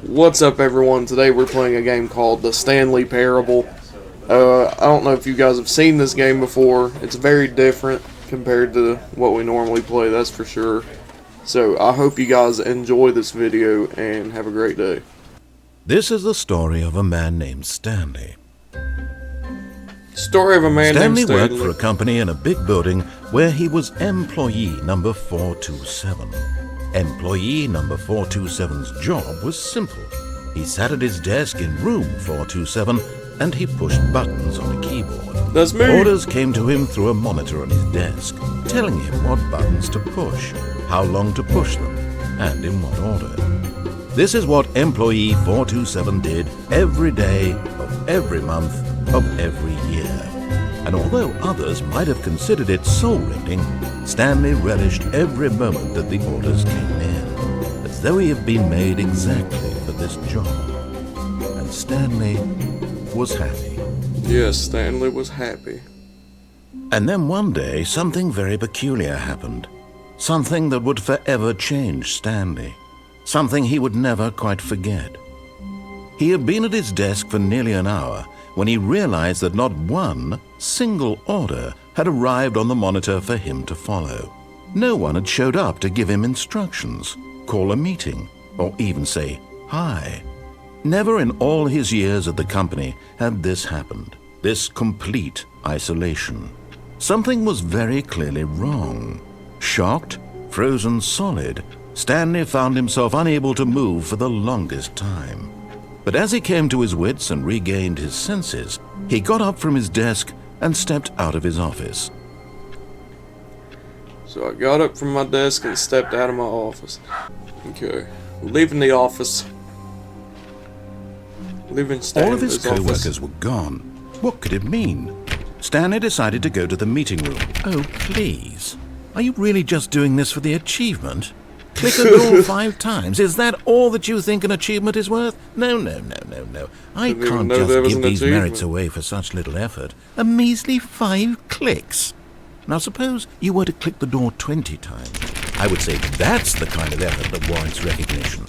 What's up, everyone? Today we're playing a game called the Stanley Parable. I don't know if you guys have seen this game before. It's very different compared to what we normally play, that's for sure. So I hope you guys enjoy this video and have a great day. This is the story of a man named Stanley. Story of a man named Stanley. Stanley worked for a company in a big building where he was employee number 427. Employee number 427's job was simple. He sat at his desk in room 427 and he pushed buttons on a keyboard. That's me. Orders came to him through a monitor on his desk, telling him what buttons to push, how long to push them, and in what order. This is what employee 427 did every day of every month of every year. And although others might have considered it soul-rending, Stanley relished every moment that the orders came in, as though he had been made exactly for this job. And Stanley was happy. Yes, Stanley was happy. And then one day, something very peculiar happened. Something that would forever change Stanley. Something he would never quite forget. He had been at his desk for nearly an hour when he realized that not one single order had arrived on the monitor for him to follow. No one had showed up to give him instructions, call a meeting, or even say hi. Never in all his years at the company had this happened, this complete isolation. Something was very clearly wrong. Shocked, frozen solid, Stanley found himself unable to move for the longest time. But as he came to his wits and regained his senses, he got up from his desk and stepped out of his office. So I got up from my desk and stepped out of my office. Okay, leaving the office. Leaving Stanley's All of his co-workers office. were gone. What could it mean? Stanley decided to go to the meeting room. Oh, please. Are you really just doing this for the achievement? Click a door 5 times. Is that all that you think an achievement is worth? No. I Didn't even can't know just there was give an these achievement. merits away for such little effort. A measly 5 clicks. Now suppose you were to click the door 20 times. I would say that's the kind of effort that warrants recognition.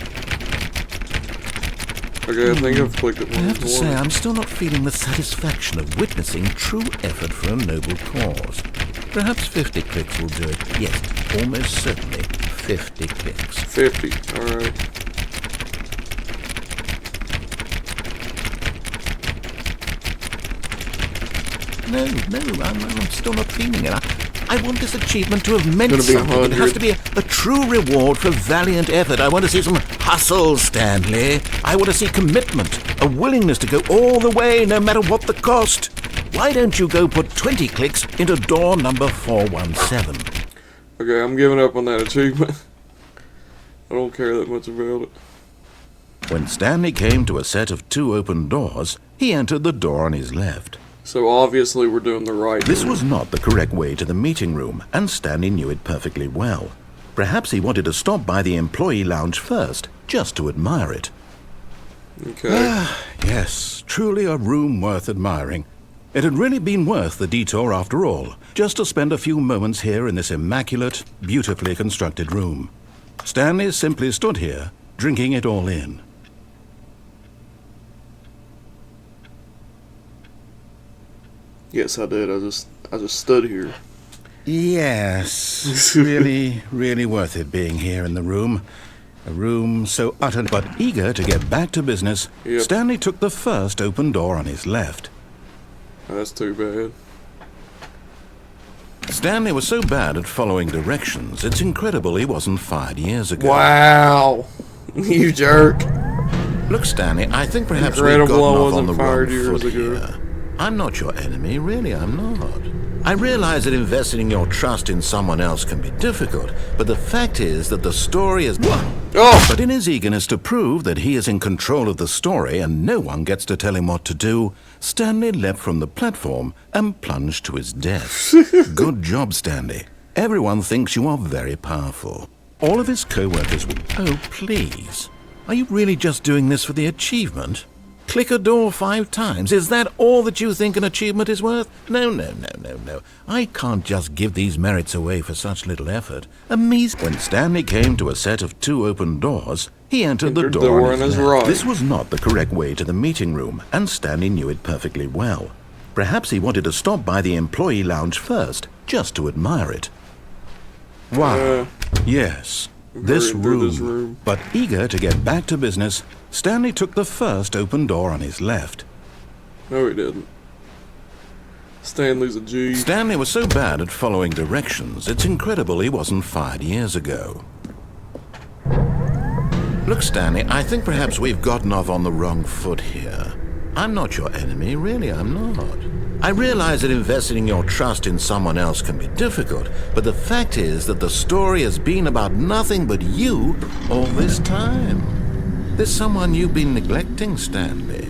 Okay, I think I've clicked it I have to once. say, I'm still not feeling the satisfaction of witnessing true effort for a noble cause. Perhaps 50 clicks will do it. Yes, almost certainly 50 clicks. 50, alright. No, I'm still not feeling it. I want this achievement to have meant Gonna be something. It has 100. to be a true reward for valiant effort. I want to see some hustle, Stanley. I want to see commitment, a willingness to go all the way, no matter what the cost. Why don't you go put 20 clicks into door number 417? Okay, I'm giving up on that achievement. I don't care that much about it. When Stanley came to a set of 2 open doors, he entered the door on his left. So obviously we're doing the right This thing. was not the correct way to the meeting room, and Stanley knew it perfectly well. Perhaps he wanted to stop by the employee lounge first, just to admire it. Okay. Yes, truly a room worth admiring. It had really been worth the detour after all, just to spend a few moments here in this immaculate, beautifully constructed room. Stanley simply stood here, drinking it all in. Yes, I did. I just stood here. Yes, really worth it being here in the room. A room so utter, but eager to get back to business, Yep. Stanley took the first open door on his left. That's too bad. Stanley was so bad at following directions, it's incredible he wasn't fired years ago. Wow. You jerk. Look, Stanley, I think perhaps we've Incredible I gotten off on wasn't the fired wrong years foot ago. here. I'm not your enemy, really, I'm not. I realize that investing your trust in someone else can be difficult, but the fact is that the story is... Oh! But in his eagerness to prove that he is in control of the story and no one gets to tell him what to do, Stanley leapt from the platform and plunged to his death. Good job, Stanley. Everyone thinks you are very powerful. All of his co-workers would... Oh, please. Are you really just doing this for the achievement? Click a door 5 times. Is that all that you think an achievement is worth? No. I can't just give these merits away for such little effort. When Stanley came to a set of 2 open doors, He entered the door on his left. right. This was not the correct way to the meeting room, and Stanley knew it perfectly well. Perhaps he wanted to stop by the employee lounge first, just to admire it. Wow. Yes, this room. But eager to get back to business, Stanley took the first open door on his left. No, he didn't. Stanley's a G. Stanley was so bad at following directions, it's incredible he wasn't fired years ago. Look, Stanley, I think perhaps we've gotten off on the wrong foot here. I'm not your enemy, really, I'm not. I realize that investing your trust in someone else can be difficult, but the fact is that the story has been about nothing but you all this time. There's someone you've been neglecting, Stanley.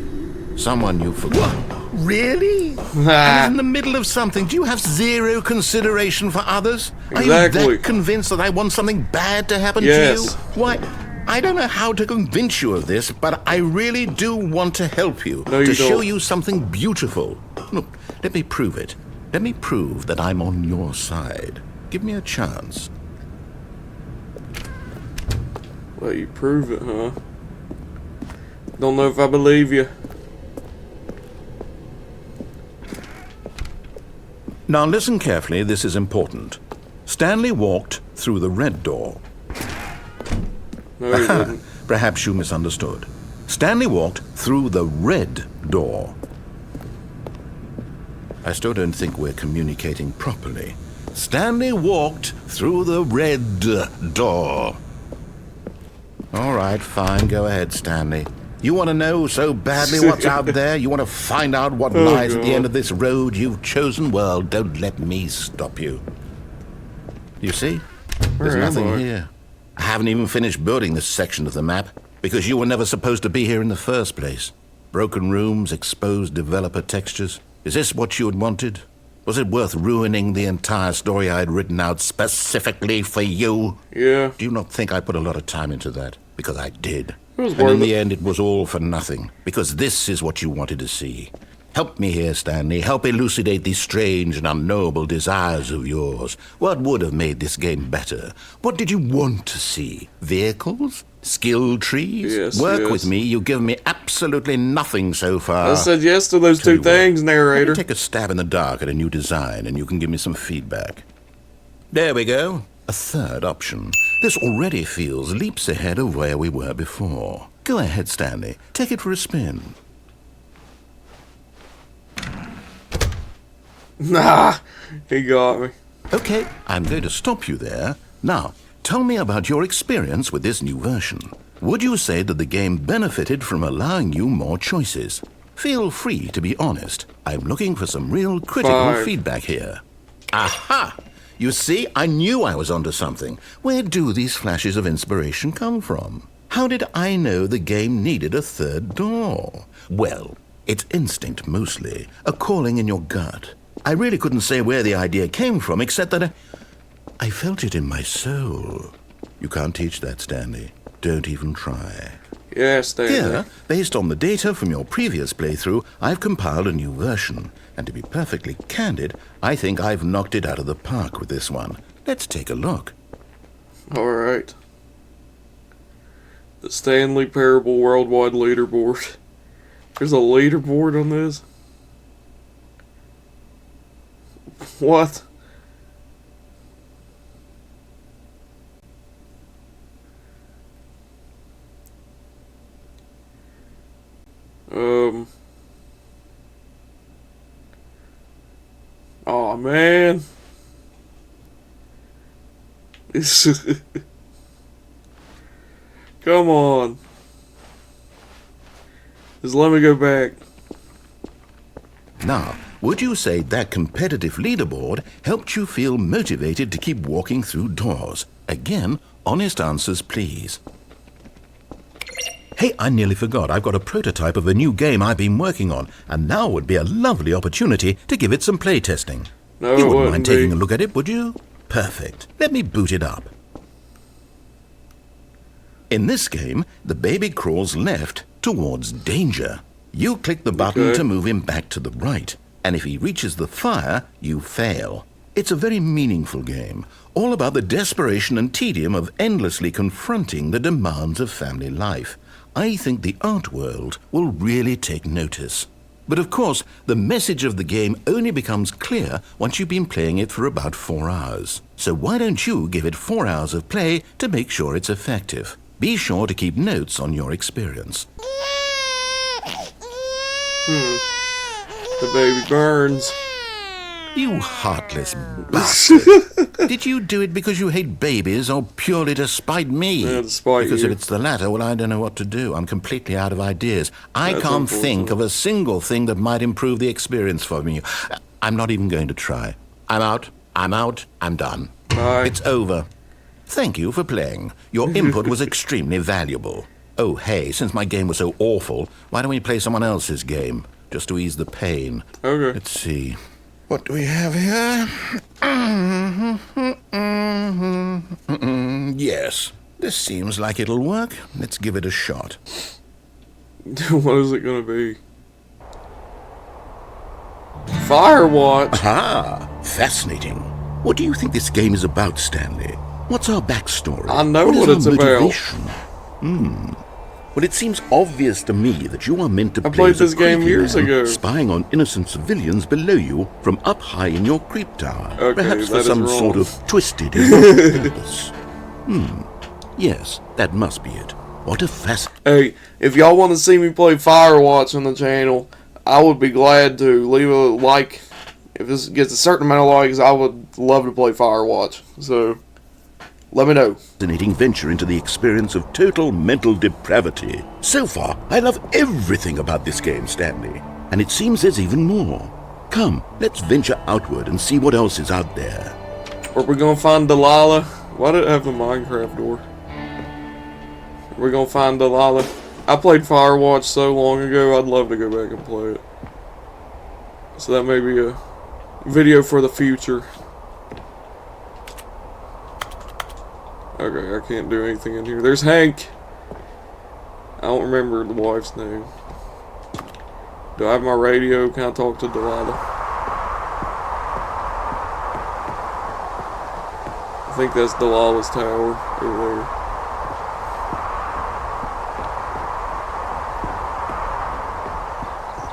Someone you forgot. Really? I'm in the middle of something. Do you have zero consideration for others? Exactly. Are you that convinced that I want something bad to happen to you? Why, I don't know how to convince you of this, but I really do want to help you. No, you show don't. you something beautiful. Look, let me prove it. Let me prove that I'm on your side. Give me a chance. Well, you prove it, huh? Don't know if I believe you. Now listen carefully, this is important. Stanley walked through the red door. No, he didn't. Perhaps you misunderstood. Stanley walked through the red door. I still don't think we're communicating properly. Stanley walked through the red door. All right, fine, go ahead, Stanley. You want to know so badly what's out there? You want to find out what lies at the end of this road you've chosen? Well, don't let me stop you. You see? There's nothing here. I haven't even finished building this section of the map, because you were never supposed to be here in the first place. Broken rooms, exposed developer textures. Is this what you had wanted? Was it worth ruining the entire story I had written out specifically for you? Yeah. Do you not think I put a lot of time into that? Because I did. And in the end, it was all for nothing, because this is what you wanted to see. Help me here, Stanley. Help elucidate these strange and unknowable desires of yours. What would have made this game better? What did you want to see? Vehicles? Skill trees? Yes, Work with me. You've given me absolutely nothing so far. I said yes to those two things, narrator. Let me take a stab in the dark at a new design, and you can give me some feedback. There we go. A third option. This already feels leaps ahead of where we were before. Go ahead, Stanley. Take it for a spin. Nah, he got me. Okay, I'm going to stop you there. Now, tell me about your experience with this new version. Would you say that the game benefited from allowing you more choices? Feel free to be honest. I'm looking for some real critical feedback here. Aha! You see, I knew I was onto something. Where do these flashes of inspiration come from? How did I know the game needed a third door? Well, it's instinct mostly, a calling in your gut. I really couldn't say where the idea came from, except that I felt it in my soul. You can't teach that, Stanley. Don't even try. Yeah, Stanley. Here, based on the data from your previous playthrough, I've compiled a new version. And to be perfectly candid, I think I've knocked it out of the park with this one. Let's take a look. Alright. The Stanley Parable Worldwide Leaderboard. There's a leaderboard on this? What? Oh man. Come on. Just let me go back. Now, would you say that competitive leaderboard helped you feel motivated to keep walking through doors? Again, honest answers, please. Hey, I nearly forgot. I've got a prototype of a new game I've been working on, and now would be a lovely opportunity to give it some playtesting. No, You wouldn't mind taking a look at it, would you? Perfect. Let me boot it up. In this game, the baby crawls left towards danger. You click the button to move him back to the right, and if he reaches the fire, you fail. It's a very meaningful game, all about the desperation and tedium of endlessly confronting the demands of family life. I think the art world will really take notice. But of course, the message of the game only becomes clear once you've been playing it for about 4 hours. So why don't you give it 4 hours of play to make sure it's effective? Be sure to keep notes on your experience. The baby burns. You heartless bastard. Did you do it because you hate babies or purely to spite me? Yeah, to spite because you. if it's the latter, well, I don't know what to do. I'm completely out of ideas. I That's can't think unfortunate. of a single thing that might improve the experience for me. I'm not even going to try. I'm out. I'm done. Bye. It's over. Thank you for playing. Your input was extremely valuable. Oh, hey, since my game was so awful, why don't we play someone else's game? Just to ease the pain. Okay. Let's see. What do we have here? Yes, this seems like it'll work. Let's give it a shot. What is it gonna be? Firewatch. Aha! Fascinating. What do you think this game is about, Stanley? What's our backstory? I know What is what our it's about. motivation? Well, it seems obvious to me that you are meant to I play played as a this game creepy years man, ago. spying on innocent civilians below you from up high in your creep tower. Okay, Perhaps for that is some wrong. sort of twisted erotic purpose. Yes, that must be it. What a Hey, if y'all want to see me play Firewatch on the channel, I would be glad to. Leave a like. If this gets a certain amount of likes, I would love to play Firewatch. So, let me know. fascinating venture into the experience of total mental depravity. So far, I love everything about this game, Stanley. And it seems there's even more. Come, let's venture outward and see what else is out there. Are we gonna find Delilah? Why did it have the Minecraft door? Are we gonna find Delilah? I played Firewatch so long ago, I'd love to go back and play it. So that may be a video for the future. Okay, I can't do anything in here. There's Hank. I don't remember the wife's name. Do I have my radio? Can I talk to Delilah? I think that's Delilah's tower over there.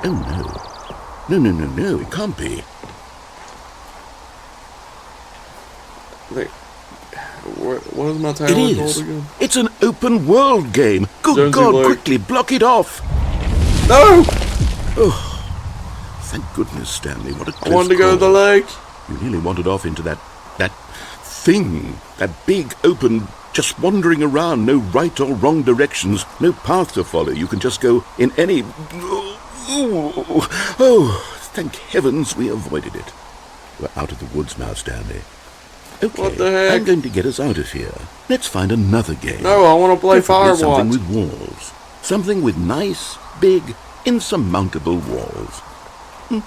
Oh no, it can't be. Wait, what is my tower It called is. again? It's an open world game. Good Jonesy God, Lake. quickly block it off. No! Thank goodness, Stanley. What a close I wanted to go to the call. lake. You nearly wandered off into that thing, that big open, just wandering around, no right or wrong directions, no path to follow. You can just go in any... Oh, thank heavens we avoided it. We're out of the woods now, Stanley. Okay, What the heck? I'm going to get us out of here. Let's find another game. No, I want to play Preferably something Firewatch. with walls. Something with nice, big, insurmountable walls. I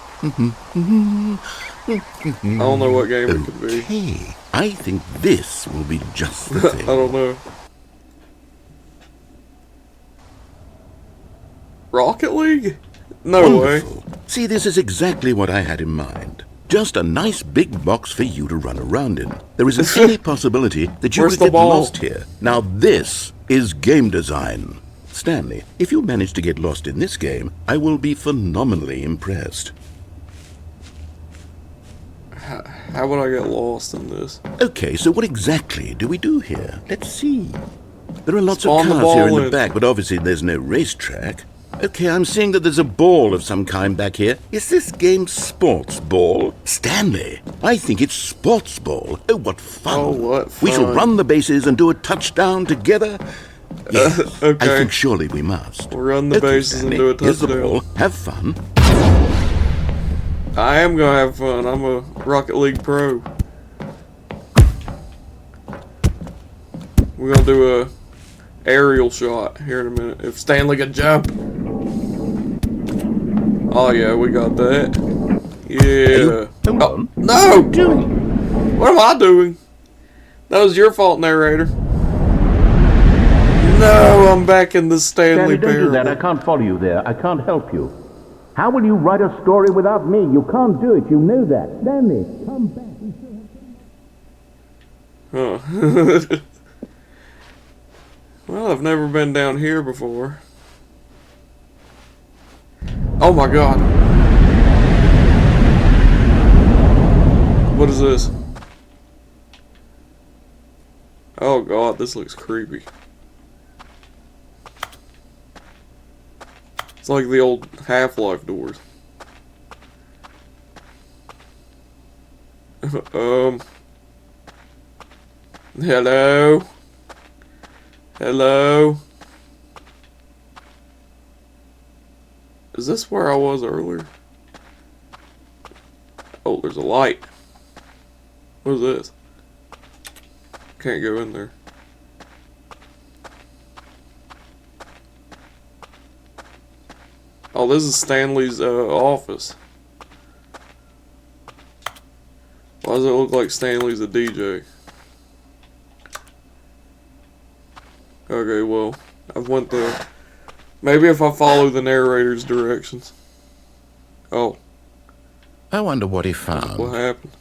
don't know what game it could be. Okay, I think this will be just the I thing. don't know. Rocket League? No way. Wonderful. See, this is exactly what I had in mind. Just a nice big box for you to run around in. There isn't any possibility that you Where's could the get ball? lost here. Now this is game design. Stanley, if you manage to get lost in this game, I will be phenomenally impressed. How would I get lost in this? Okay, so what exactly do we do here? Let's see. There are lots Spawn of the cars here in ball the in. back, but obviously there's no racetrack. Okay, I'm seeing that there's a ball of some kind back here. Is this game sports ball? Stanley, I think it's sports ball. Oh, what fun. Oh, what We shall fun. run the bases and do a touchdown together. Yes, okay. I think surely we must. We'll run the bases and Stanley, do a here's the touchdown. ball. Have fun. I am gonna have fun. I'm a Rocket League pro. We're gonna do a aerial shot here in a minute. If Stanley could jump. Oh yeah, we got that. Yeah. Hold Oh, on. no! Doing? What am I doing? That was your fault, narrator. No, I'm back in the Stanley Stanley, don't do that. I Parable. can't follow you there. I can't help you. How will you write a story without me? You can't do it. You know that. Stanley, come back. Huh. Well, I've never been down here before. Oh my god. What is this? Oh god, this looks creepy. It's like the old Half-Life doors. Hello? Hello? Is this where I was earlier? Oh, there's a light. What is this? Can't go in there. Oh, this is Stanley's office. Why does it look like Stanley's a DJ? Okay, well, I've went there. Maybe if I follow the narrator's directions. Oh. I wonder what he found. What happened?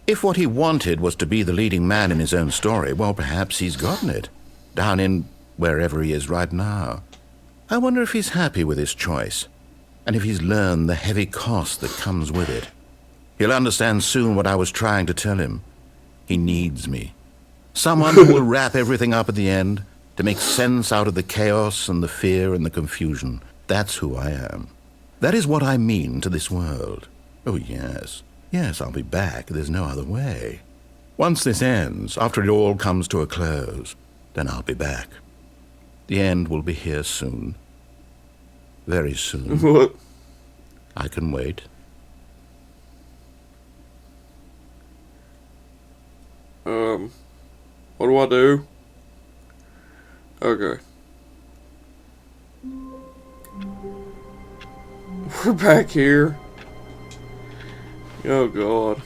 If what he wanted was to be the leading man in his own story, well, perhaps he's gotten it. Down in wherever he is right now. I wonder if he's happy with his choice. And if he's learned the heavy cost that comes with it. He'll understand soon what I was trying to tell him. He needs me. Someone who will wrap everything up at the end, to make sense out of the chaos and the fear and the confusion. That's who I am. That is what I mean to this world. Oh, yes. Yes, I'll be back. There's no other way. Once this ends, after it all comes to a close, then I'll be back. The end will be here soon. Very soon. What? I can wait. What do I do? Okay. We're back here. Oh god.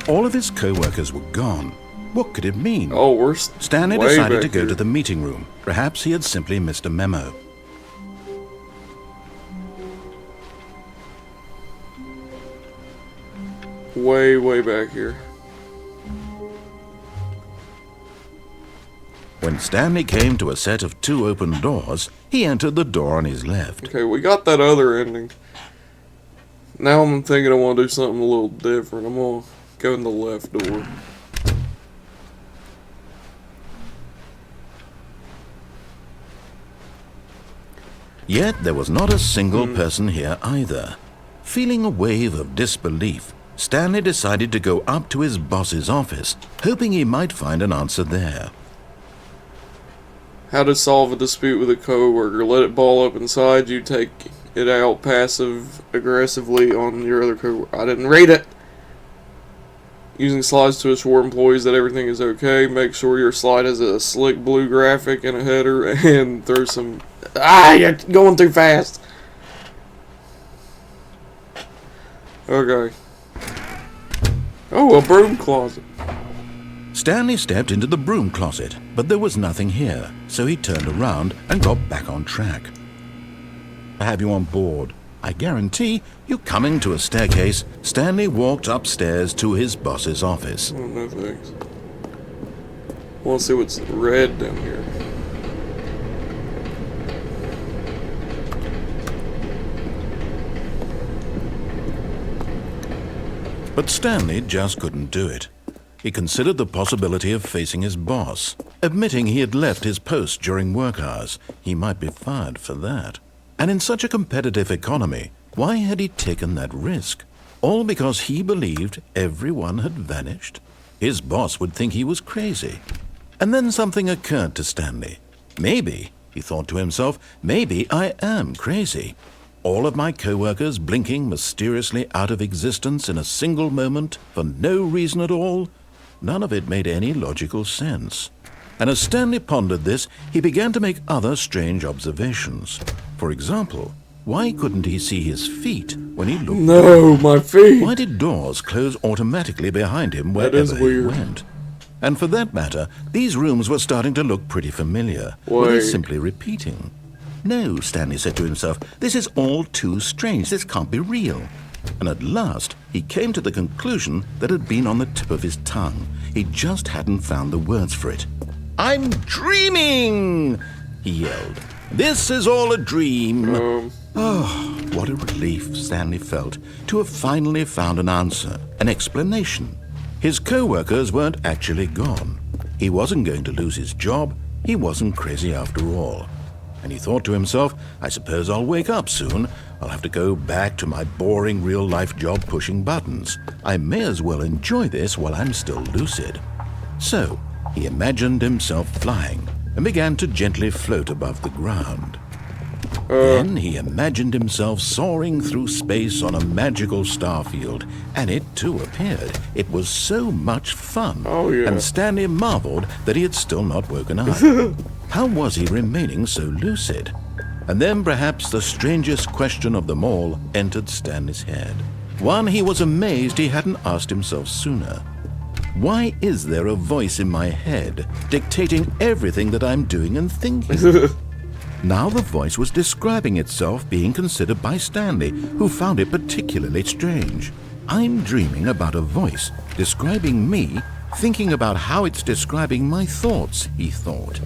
All of his co-workers were gone. What could it mean? Oh, we're Stanley way decided back to go here. to the meeting room. Perhaps he had simply missed a memo. Way back here. When Stanley came to a set of 2 open doors, he entered the door on his left. Okay, we got that other ending. Now I'm thinking I want to do something a little different. I'm going to go in the left door. Yet there was not a single person here either. Feeling a wave of disbelief, Stanley decided to go up to his boss's office, hoping he might find an answer there. How to solve a dispute with a coworker. Let it ball up inside you. Take it out passive-aggressively on your other coworker. I didn't read it. Using slides to assure employees that everything is okay. Make sure your slide has a slick blue graphic and a header, and throw some... Ah, you're going too fast. Okay. Oh, a broom closet. Stanley stepped into the broom closet, but there was nothing here, so he turned around and got back on track. I have you on board. I guarantee you coming to a staircase, Stanley walked upstairs to his boss's office. Oh, no thanks. I want to see what's red down here. But Stanley just couldn't do it. He considered the possibility of facing his boss, admitting he had left his post during work hours. He might be fired for that. And in such a competitive economy, why had he taken that risk? All because he believed everyone had vanished? His boss would think he was crazy. And then something occurred to Stanley. Maybe, he thought to himself, maybe I am crazy. All of my co-workers blinking mysteriously out of existence in a single moment for no reason at all? None of it made any logical sense. And as Stanley pondered this, he began to make other strange observations. For example, why couldn't he see his feet when he looked? No, my feet! Why did doors close automatically behind him wherever he went? And for that matter, these rooms were starting to look pretty familiar. Were they simply repeating? No, Stanley said to himself, this is all too strange. This can't be real. And at last, he came to the conclusion that had been on the tip of his tongue. He just hadn't found the words for it. "I'm dreaming!" he yelled. "This is all a dream." Oh, what a relief Stanley felt to have finally found an answer, an explanation. His co-workers weren't actually gone. He wasn't going to lose his job. He wasn't crazy after all. And he thought to himself, I suppose I'll wake up soon. I'll have to go back to my boring real-life job pushing buttons. I may as well enjoy this while I'm still lucid. So, he imagined himself flying and began to gently float above the ground. Then he imagined himself soaring through space on a magical starfield, and it too appeared. It was so much fun. Oh, yeah. And Stanley marveled that he had still not woken up. How was he remaining so lucid? And then perhaps the strangest question of them all entered Stanley's head. One he was amazed he hadn't asked himself sooner. Why is there a voice in my head dictating everything that I'm doing and thinking? Now the voice was describing itself being considered by Stanley, who found it particularly strange. I'm dreaming about a voice describing me, thinking about how it's describing my thoughts, he thought.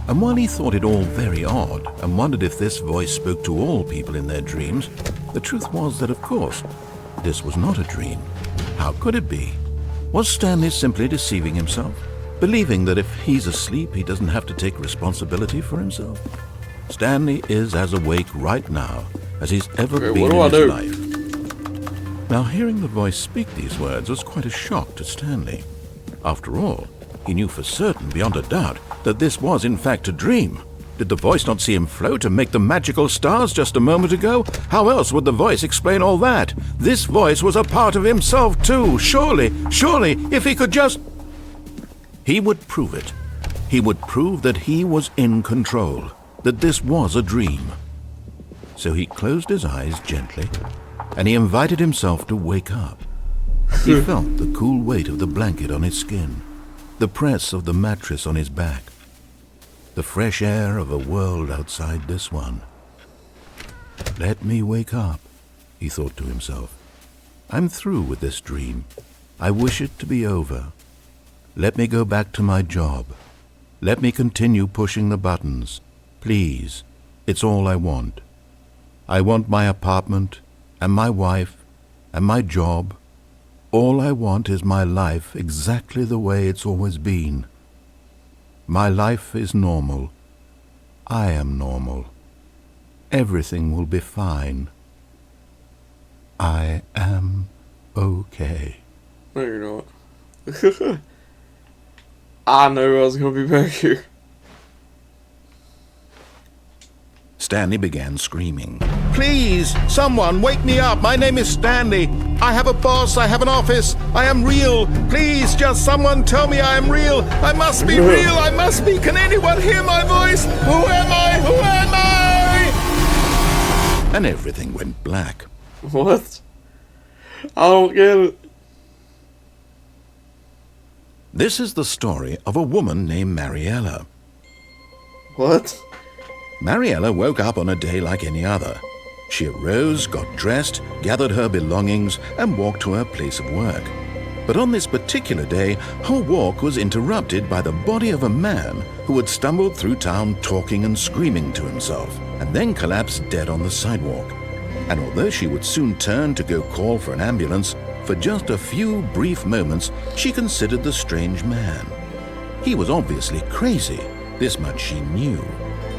And while he thought it all very odd and wondered if this voice spoke to all people in their dreams, the truth was that, of course, this was not a dream. How could it be? Was Stanley simply deceiving himself, believing that if he's asleep, he doesn't have to take responsibility for himself? Stanley is as awake right now as he's ever been in his life. Now, hearing the voice speak these words was quite a shock to Stanley. After all, he knew for certain, beyond a doubt, that this was in fact a dream. Did the voice not see him float and make the magical stars just a moment ago? How else would the voice explain all that? This voice was a part of himself too. Surely, if he could just... He would prove it. He would prove that he was in control, that this was a dream. So he closed his eyes gently, and he invited himself to wake up. He felt the cool weight of the blanket on his skin, the press of the mattress on his back, the fresh air of a world outside this one. Let me wake up, he thought to himself. I'm through with this dream. I wish it to be over. Let me go back to my job. Let me continue pushing the buttons. Please, it's all I want. I want my apartment, and my wife, and my job. All I want is my life exactly the way it's always been. My life is normal. I am normal. Everything will be fine. I am okay. No, you're not. I knew I was going to be back here. Stanley began screaming. Please, someone, wake me up. My name is Stanley. I have a boss. I have an office. I am real. Please, just someone tell me I am real. I must be real. I must be. Can anyone hear my voice? Who am I? Who am I? And everything went black. What? I don't get it. This is the story of a woman named Mariella. What? Mariella woke up on a day like any other. She arose, got dressed, gathered her belongings, and walked to her place of work. But on this particular day, her walk was interrupted by the body of a man who had stumbled through town talking and screaming to himself, and then collapsed dead on the sidewalk. And although she would soon turn to go call for an ambulance, for just a few brief moments she considered the strange man. He was obviously crazy, this much she knew.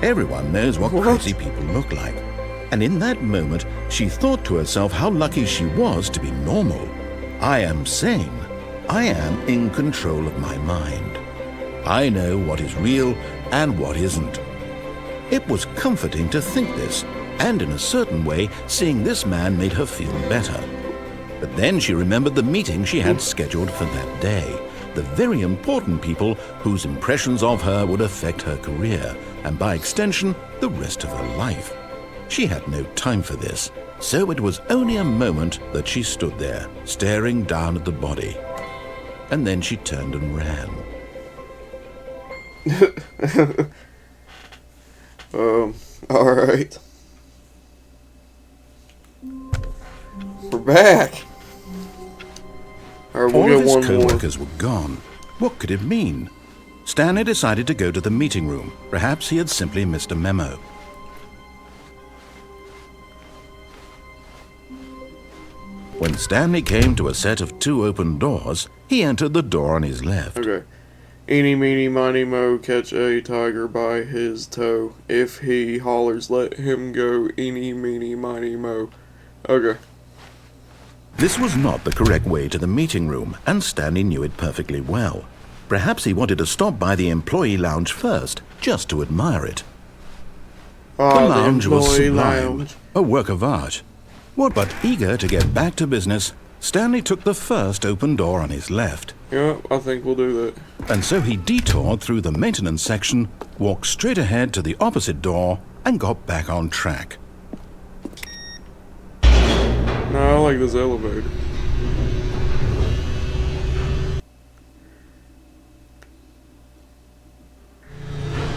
Everyone knows what crazy people look like. And in that moment, she thought to herself how lucky she was to be normal. I am sane. I am in control of my mind. I know what is real and what isn't. It was comforting to think this, and in a certain way, seeing this man made her feel better. But then she remembered the meeting she had scheduled for that day, the very important people whose impressions of her would affect her career, and by extension, the rest of her life. She had no time for this, so it was only a moment that she stood there, staring down at the body. And then she turned and ran. Alright. We're back. Alright, we'll All get of his one more. co-workers were gone. What could it mean? Stanley decided to go to the meeting room. Perhaps he had simply missed a memo. When Stanley came to a set of 2 open doors, he entered the door on his left. Okay. Eeny, meeny, miny, mo, catch a tiger by his toe. If he hollers, let him go. Eeny, meeny, miny, mo. Okay. This was not the correct way to the meeting room, and Stanley knew it perfectly well. Perhaps he wanted to stop by the employee lounge first, just to admire it. The lounge was employee sublime, lounge. a work of art. What but eager to get back to business, Stanley took the first open door on his left. Yeah, I think we'll do that. And so he detoured through the maintenance section, walked straight ahead to the opposite door, and got back on track. No, I like this elevator.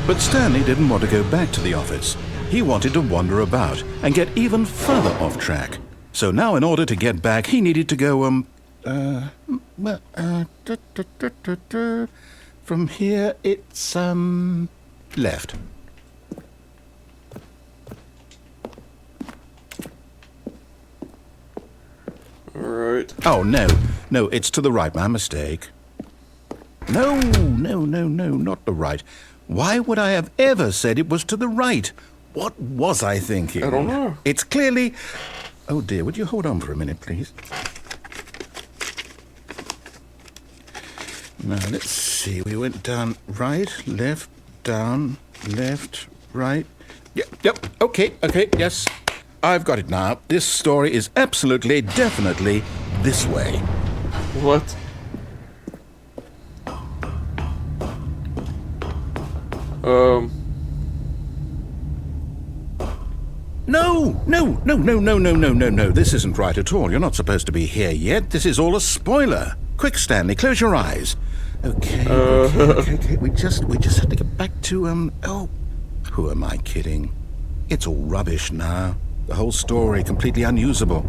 But Stanley didn't want to go back to the office. He wanted to wander about and get even further off track. So now in order to get back, he needed to go, from here it's, left. Alright. Oh, no, it's to the right, my mistake. No, not the right. Why would I have ever said it was to the right? What was I thinking? I don't know. It's clearly... Oh dear, would you hold on for a minute, please? Now, let's see. We went down right, left, down, left, right. Yep, okay, yes. I've got it now. This story is absolutely, definitely this way. What? No. This isn't right at all. You're not supposed to be here yet. This is all a spoiler. Quick, Stanley, close your eyes. Okay. We just have to get back to, oh, who am I kidding? It's all rubbish now. The whole story completely unusable.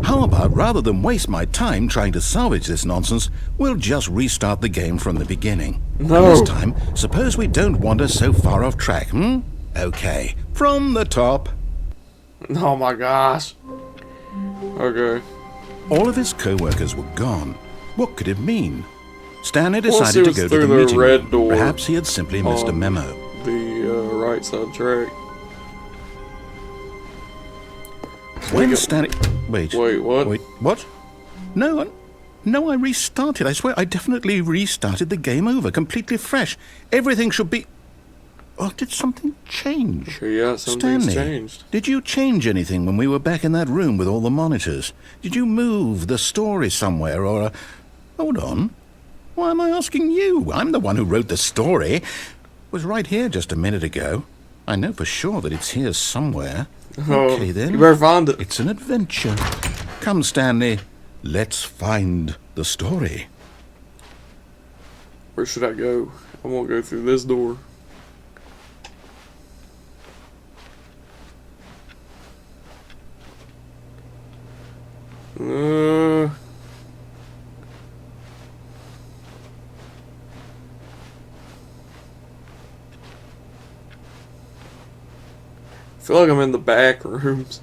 How about, rather than waste my time trying to salvage this nonsense, we'll just restart the game from the beginning. No. And this time, suppose we don't wander so far off track, Okay, from the top. Oh my gosh. Okay. All of his co-workers were gone. What could it mean? Stanley Well, decided it to was go to through the the meeting red room. door Perhaps he had simply missed a memo. The right side track. When Stanley... Wait, what? No, I restarted. I swear, I definitely restarted the game over, completely fresh. Everything should be... Oh, did something change? Okay, yeah, something's Stanley, changed. did you change anything when we were back in that room with all the monitors? Did you move the story somewhere, or... Hold on. Why am I asking you? I'm the one who wrote the story. It was right here just a minute ago. I know for sure that it's here somewhere. Okay, then. You better find it. It's an adventure. Come, Stanley. Let's find the story. Where should I go? I won't go through this door. I feel like I'm in the back rooms.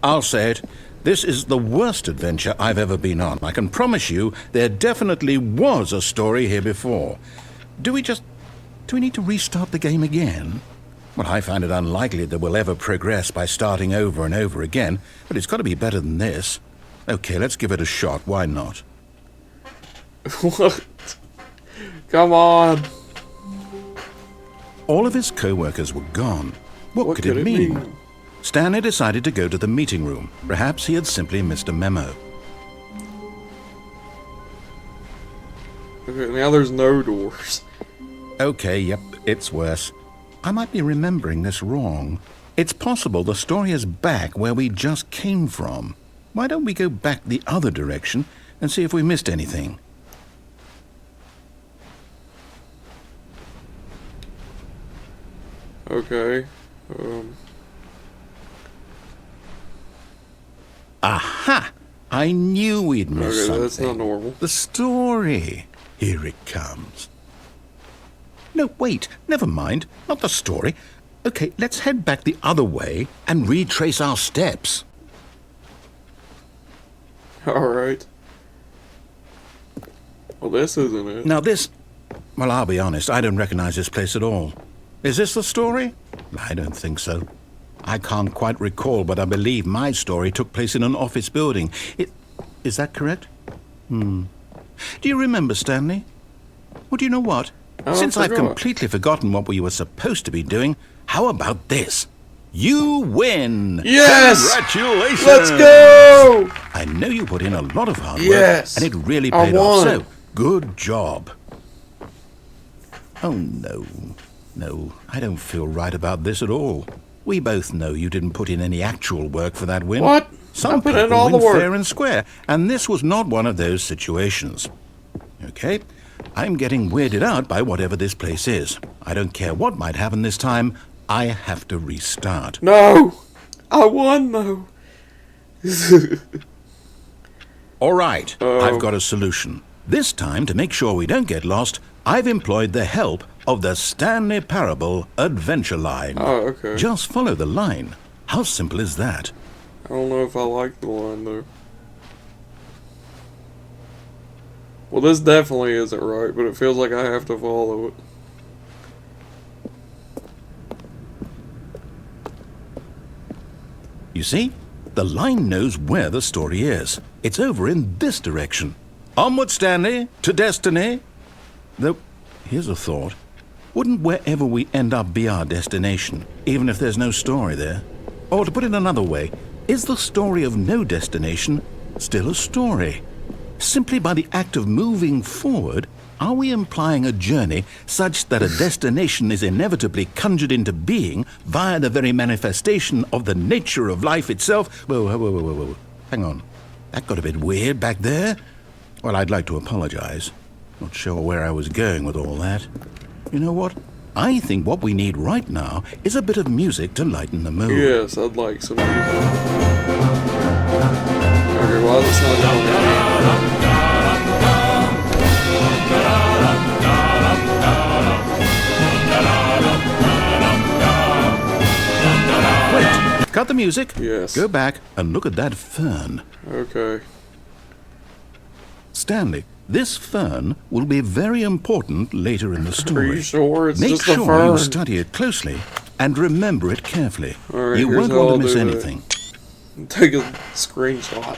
I'll say it. This is the worst adventure I've ever been on. I can promise you there definitely was a story here before. Do we need to restart the game again? Well, I find it unlikely that we'll ever progress by starting over and over again, but it's got to be better than this. Okay, let's give it a shot. Why not? What? Come on. All of his co-workers were gone. What could it mean? Stanley decided to go to the meeting room. Perhaps he had simply missed a memo. Okay, now there's no doors. Okay, yep, it's worse. I might be remembering this wrong. It's possible the story is back where we just came from. Why don't we go back the other direction and see if we missed anything? Okay. Aha! I knew we'd miss Okay, something. that's not normal. The story. Here it comes. No, wait. Never mind. Not the story. Okay, let's head back the other way and retrace our steps. Alright. Well, this isn't it. Now this... Well, I'll be honest. I don't recognize this place at all. Is this the story? I don't think so. I can't quite recall, but I believe my story took place in an office building. Is that correct? Do you remember, Stanley? Well, do you know what? Since I've completely forgotten what we were supposed to be doing, how about this? You win! Yes! Congratulations! Let's go! I know you put in a lot of hard work, Yes! and it really paid off. So, good job. Oh, no. No, I don't feel right about this at all. We both know you didn't put in any actual work for that win. What? Some put people in all win the work. fair and square, and this was not one of those situations. Okay? I'm getting weirded out by whatever this place is. I don't care what might happen this time. I have to restart. No! I won, though. All right, I've got a solution. This time, to make sure we don't get lost, I've employed the help of the Stanley Parable Adventure Line. Oh, okay. Just follow the line. How simple is that? I don't know if I like the line, though. Well, this definitely isn't right, but it feels like I have to follow it. You see? The line knows where the story is. It's over in this direction. Onward, Stanley, to destiny. Though, here's a thought. Wouldn't wherever we end up be our destination, even if there's no story there? Or to put it another way, is the story of no destination still a story? Simply by the act of moving forward, are we implying a journey such that a destination is inevitably conjured into being via the very manifestation of the nature of life itself? Whoa. Hang on. That got a bit weird back there. Well, I'd like to apologize. Not sure where I was going with all that. You know what? I think what we need right now is a bit of music to lighten the mood. Yes, I'd like some music. Okay, why is it not going Wait, cut the music. Yes. Go back and look at that fern. Okay. Stanley, this fern will be very important later in the story. Are you sure? It's Make just a sure fern. you study it closely and remember it carefully. All right, You here's won't how want I'll to miss do it. anything. Take a screenshot.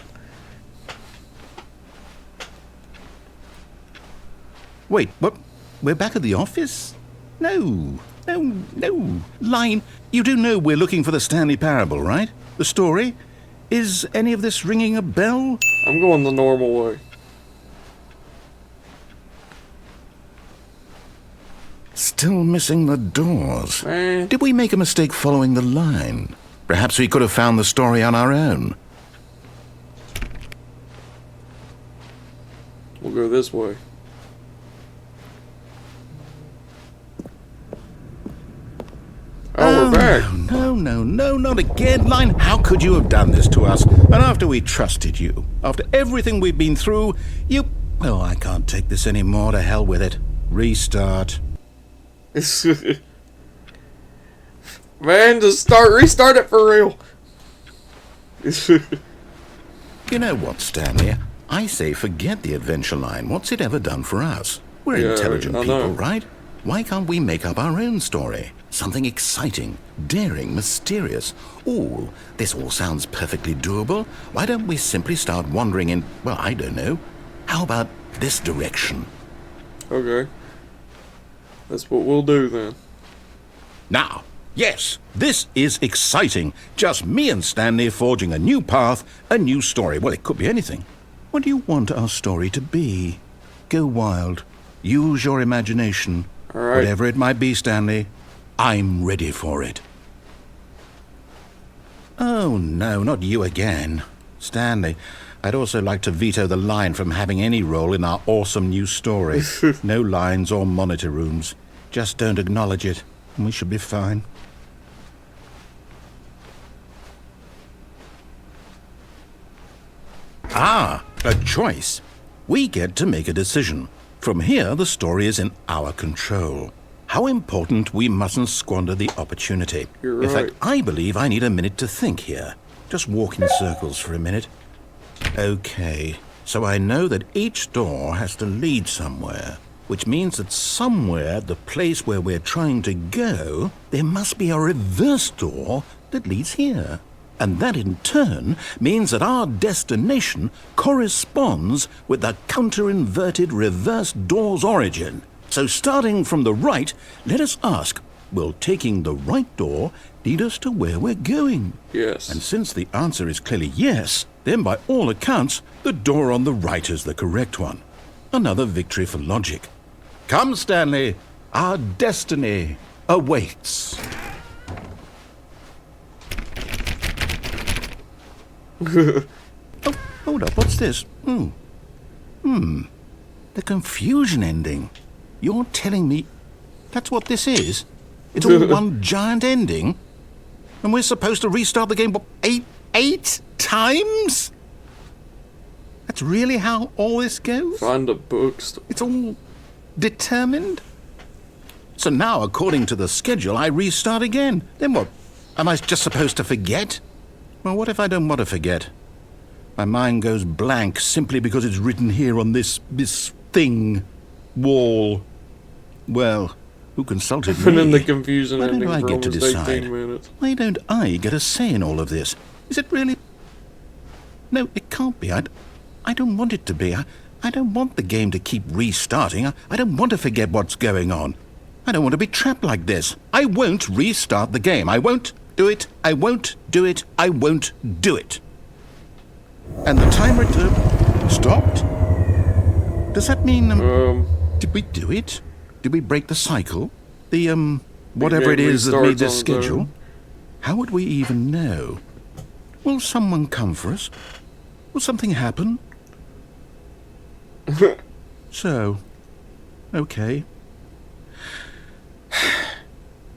Wait, what? We're back at the office? No. Line, you do know we're looking for the Stanley Parable, right? The story? Is any of this ringing a bell? I'm going the normal way. Still missing the doors. Man. Did we make a mistake following the line? Perhaps we could have found the story on our own. We'll go this way. Oh, we're back. No, not again. Line, how could you have done this to us? And after we trusted you, after everything we've been through, you... Oh, I can't take this anymore. To hell with it. Restart. Man, just restart it for real. You know what, Stanley? I say forget the adventure line. What's it ever done for us? We're Yeah, intelligent I know. people, right? Why can't we make up our own story? Something exciting, daring, mysterious. Ooh, this all sounds perfectly doable. Why don't we simply start wandering in, well, I don't know. How about this direction? Okay. That's what we'll do then. Now, yes, this is exciting. Just me and Stanley forging a new path, a new story. Well, it could be anything. What do you want our story to be? Go wild. Use your imagination. All right. Whatever it might be, Stanley, I'm ready for it. Oh, no, not you again. Stanley, I'd also like to veto the line from having any role in our awesome new story. No lines or monitor rooms. Just don't acknowledge it, and we should be fine. A choice. We get to make a decision. From here, the story is in our control. How important we mustn't squander the opportunity. You're right. In fact, I believe I need a minute to think here. Just walk in circles for a minute. Okay, so I know that each door has to lead somewhere, which means that somewhere at the place where we're trying to go, there must be a reverse door that leads here. And that in turn means that our destination corresponds with the counter-inverted reverse door's origin. So starting from the right, let us ask, will taking the right door lead us to where we're going? Yes. And since the answer is clearly yes, then by all accounts, the door on the right is the correct one. Another victory for logic. Come, Stanley, our destiny awaits. Oh, hold up, what's this? The confusion ending. You're telling me that's what this is? It's all one giant ending? And we're supposed to restart the game, what, eight times? That's really how all this goes? Find a bookstore. It's all determined? So now, according to the schedule, I restart again. Then what? Am I just supposed to forget? Well, what if I don't want to forget? My mind goes blank simply because it's written here on this thing, wall. Well, who consulted me? And then the confusion Why don't ending I for get to almost decide? 18 minutes. Why don't I get a say in all of this? Is it really? No, it can't be. I don't want it to be. I don't want the game to keep restarting. I don't want to forget what's going on. I don't want to be trapped like this. I won't restart the game. I won't do it. I won't do it. I won't do it. And the timer stopped? Does that mean, did we do it? Did we break the cycle? The, whatever it is that made this schedule? How would we even know? Will someone come for us? Will something happen? So, okay.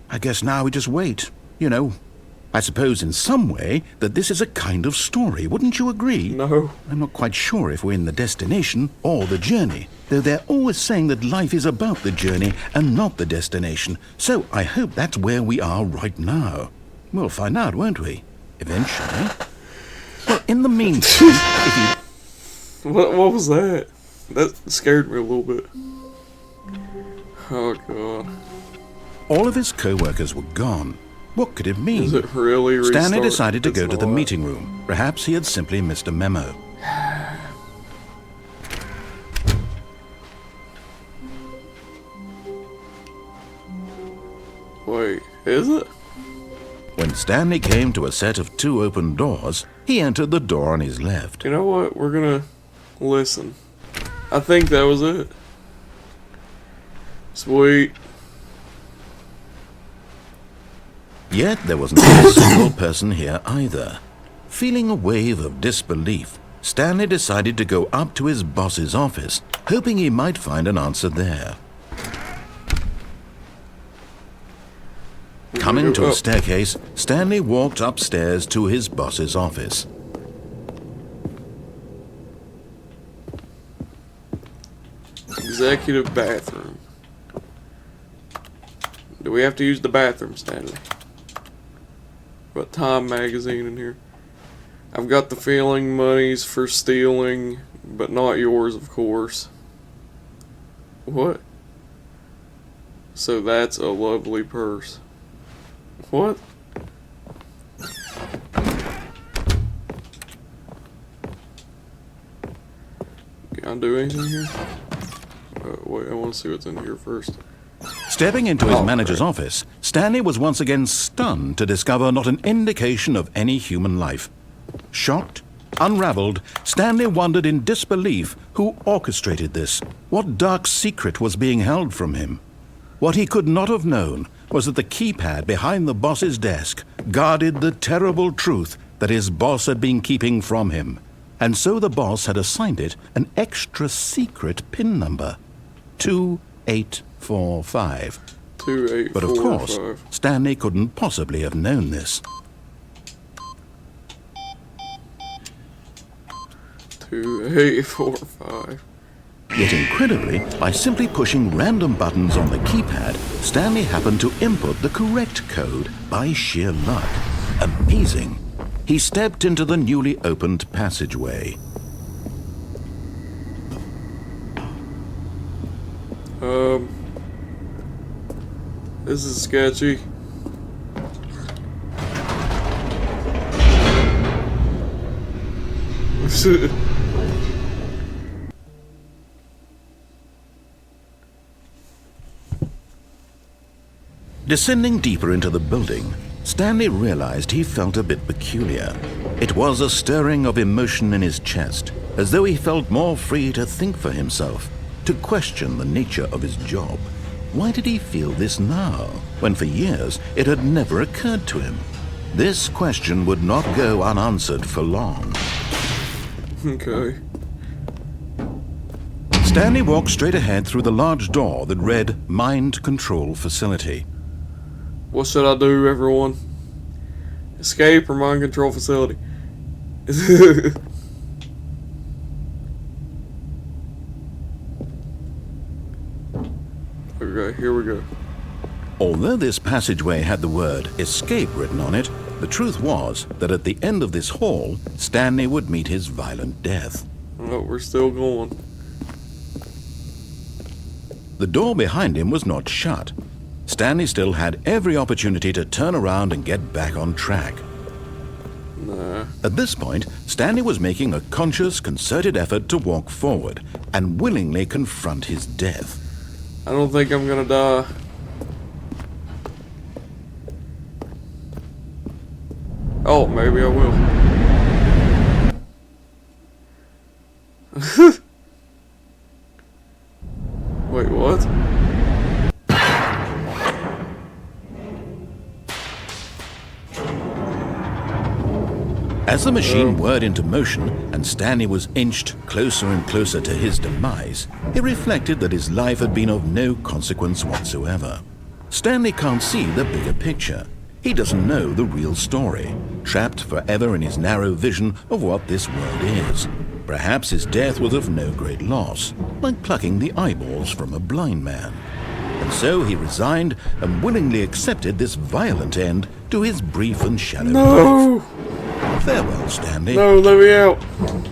I guess now we just wait, you know. I suppose in some way that this is a kind of story, wouldn't you agree? No. I'm not quite sure if we're in the destination or the journey, though they're always saying that life is about the journey and not the destination. So I hope that's where we are right now. We'll find out, won't we? Eventually. Well, in the meantime, if you... What was that? That scared me a little bit. Oh, God. All of his co-workers were gone. What could it mean? Is it really restart? Stanley decided to go to the not. meeting room. Perhaps he had simply missed a memo. Wait, is it? When Stanley came to a set of 2 open doors, he entered the door on his left. You know what? We're gonna listen. I think that was it. Sweet. Yet there wasn't a single person here either. Feeling a wave of disbelief, Stanley decided to go up to his boss's office, hoping he might find an answer there. Coming to a staircase, Stanley walked upstairs to his boss's office. Executive bathroom. Do we have to use the bathroom, Stanley? Got Time magazine in here. I've got the feeling money's for stealing, but not yours, of course. What? So that's a lovely purse. What? Can I do anything here? Wait, I want to see what's in here first. Stepping into his manager's office, Stanley was once again stunned to discover not an indication of any human life. Shocked, unraveled, Stanley wondered in disbelief who orchestrated this. What dark secret was being held from him? What he could not have known was that the keypad behind the boss's desk guarded the terrible truth that his boss had been keeping from him. And so the boss had assigned it an extra secret PIN number. 2845. 2845. But of course, Stanley couldn't possibly have known this. 2, 8, 4, 5. Yet incredibly, by simply pushing random buttons on the keypad, Stanley happened to input the correct code by sheer luck. Amazing! He stepped into the newly opened passageway. This is sketchy. Descending deeper into the building, Stanley realized he felt a bit peculiar. It was a stirring of emotion in his chest, as though he felt more free to think for himself, to question the nature of his job. Why did he feel this now, when for years it had never occurred to him? This question would not go unanswered for long. Okay. Stanley walked straight ahead through the large door that read Mind Control Facility. What should I do, everyone? Escape or mind control facility? Okay, here we go. Although this passageway had the word escape written on it, the truth was that at the end of this hall, Stanley would meet his violent death. Oh, we're still going. The door behind him was not shut. Stanley still had every opportunity to turn around and get back on track. Nah. At this point, Stanley was making a conscious, concerted effort to walk forward and willingly confront his death. I don't think I'm gonna die. Oh, maybe I will. Wait, what? As the machine whirred into motion and Stanley was inched closer and closer to his demise, he reflected that his life had been of no consequence whatsoever. Stanley can't see the bigger picture. He doesn't know the real story, trapped forever in his narrow vision of what this world is. Perhaps his death was of no great loss, like plucking the eyeballs from a blind man. And so he resigned and willingly accepted this violent end to his brief and shallow life. Farewell, Stanley. No, let me out.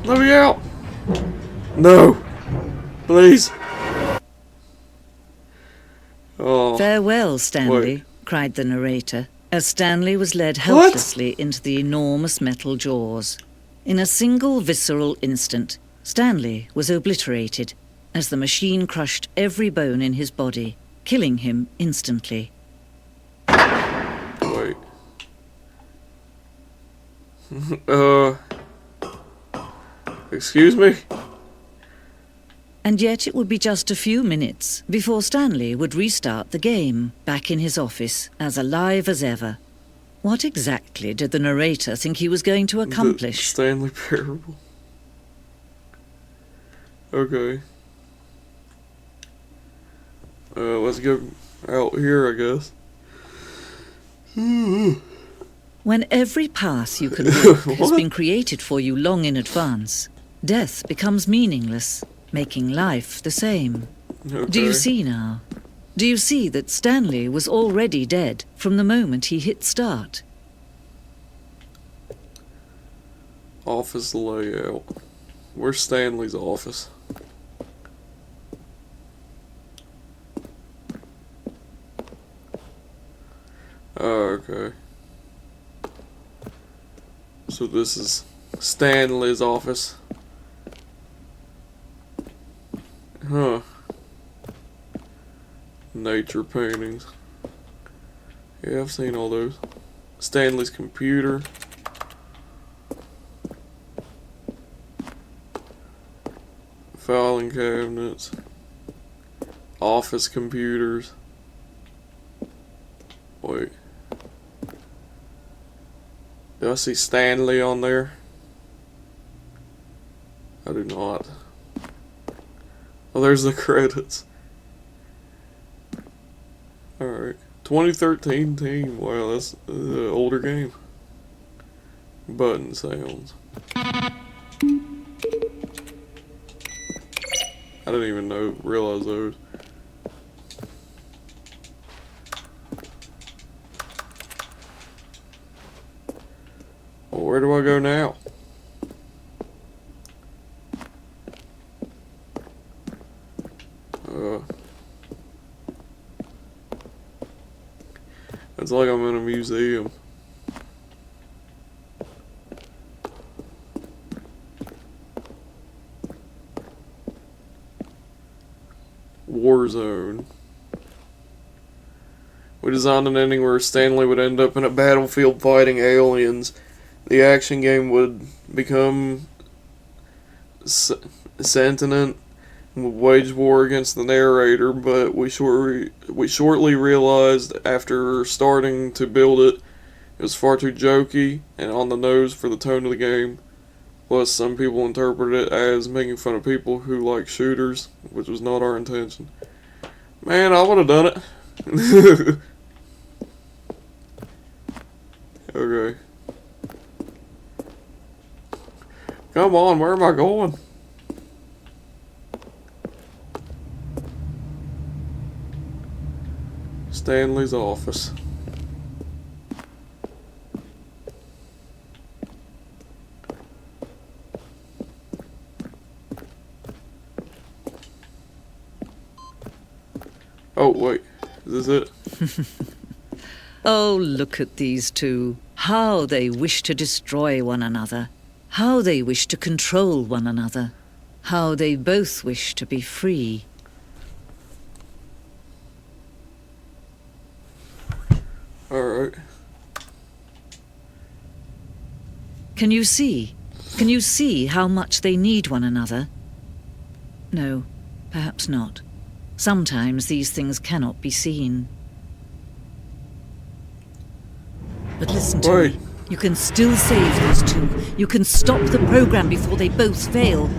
Let me out. No. Please. Oh. Farewell, Stanley, Wait. cried the narrator, as Stanley was led helplessly into the enormous metal jaws. In a single visceral instant, Stanley was obliterated as the machine crushed every bone in his body, killing him instantly. Wait. Excuse me? And yet it would be just a few minutes before Stanley would restart the game, back in his office, as alive as ever. What exactly did the narrator think he was going to accomplish? The Stanley Parable. Okay. Let's go out here, I guess. When every path you can walk has been created for you long in advance, death becomes meaningless, making life the same. Okay. Do you see now? Do you see that Stanley was already dead from the moment he hit start? Office layout. Where's Stanley's office? Oh, okay. So this is Stanley's office. Huh. Nature paintings. Yeah, I've seen all those. Stanley's computer. Filing cabinets. Office computers. Wait. Do I see Stanley on there? I do not. Oh, there's the credits. Alright. 2013 team. Wow, that's an older game. Button sounds. I didn't even realize those. Well, where do I go now? It's like I'm in a museum. Warzone. We designed an ending where Stanley would end up in a battlefield fighting aliens. The action game would become sentient and would wage war against the narrator, but we shortly realized after starting to build it, it was far too jokey and on the nose for the tone of the game. Plus, some people interpreted it as making fun of people who like shooters, which was not our intention. Man, I would have done it. Okay. Come on, where am I going? Stanley's office. Oh, wait. Is this it? Oh, look at these two. How they wish to destroy one another. How they wish to control one another. How they both wish to be free. Alright. Can you see? Can you see how much they need one another? No, perhaps not. Sometimes these things cannot be seen. But listen to me. You can still save these two. You can stop the program before they both fail.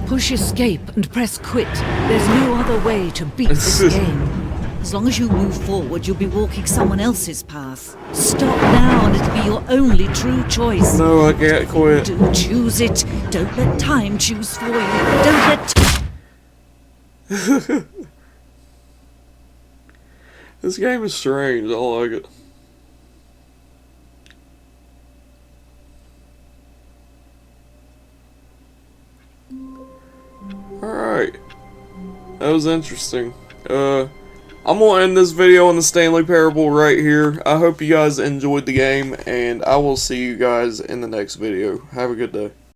Push escape and press quit. There's no other way to beat this game. As long as you move forward, you'll be walking someone else's path. Stop now and it'll be your only true choice. No, I can't quit. Do choose it. Don't let time choose for you. Don't let... This game is strange. I like it. Alright. That was interesting. I'm gonna end this video on the Stanley Parable right here. I hope you guys enjoyed the game, and I will see you guys in the next video. Have a good day.